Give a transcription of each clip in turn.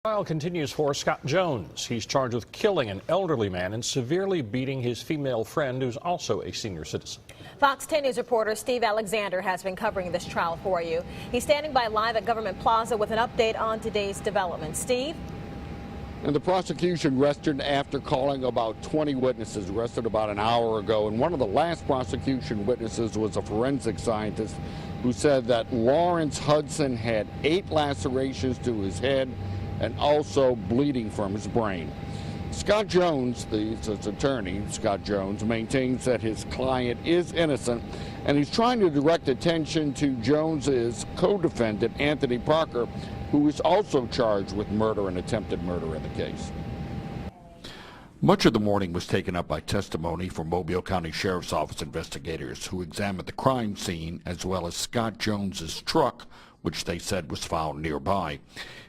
Trial continues for Scott Jones. He's charged with killing an elderly man and severely beating his female friend, who's also a senior citizen. Fox 10 News reporter Steve Alexander has been covering this trial for you. He's standing by live at Government Plaza with an update on today's developments. Steve? And the prosecution rested after calling about 20 witnesses, arrested about an hour ago. And one of the last prosecution witnesses was a forensic scientist who said that Lawrence Hudson had 8 lacerations to his head and also bleeding from his brain. Scott Jones, his attorney, Scott Jones, maintains that his client is innocent, and he's trying to direct attention to Jones's co-defendant, Anthony Parker, who is also charged with murder and attempted murder in the case. Much of the morning was taken up by testimony from Mobile County Sheriff's Office investigators who examined the crime scene as well as Scott Jones's truck, which they said was found nearby.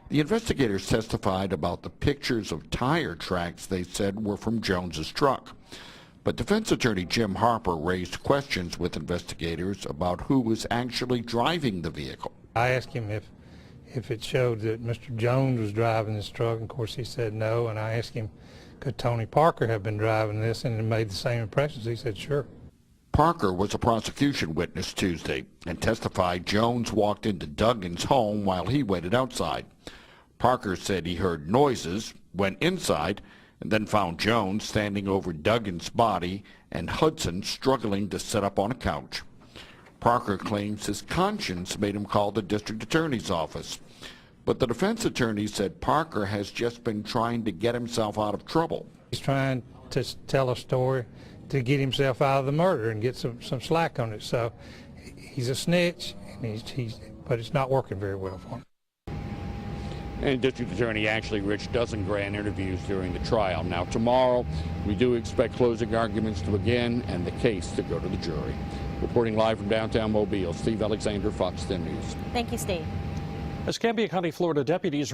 The investigators testified about the pictures of tire tracks they said were from Jones's truck. But defense attorney Jim Harper raised questions with investigators about who was actually driving the vehicle. I asked him if it showed that Mr. Jones was driving this truck, and of course he said no, and I asked him, could Tony Parker have been driving this, and it made the same impressions? He said sure. Parker was a prosecution witness Tuesday and testified Jones walked into Duggan's home while he waited outside. Parker said he heard noises, went inside, and then found Jones standing over Duggan's body and Hudson struggling to sit up on a couch. Parker claims his conscience made him call the district attorney's office. But the defense attorney said Parker has just been trying to get himself out of trouble. He's trying to tell a story to get himself out of the murder and get some slack on it. So he's a snitch, and but it's not working very well for him. And District Attorney Ashley Rich doesn't grant interviews during the trial. Now, tomorrow, we do expect closing arguments to begin and the case to go to the jury. Reporting live from downtown Mobile, Steve Alexander, Fox 10 News. Thank you, Steve. Escambia County, Florida deputies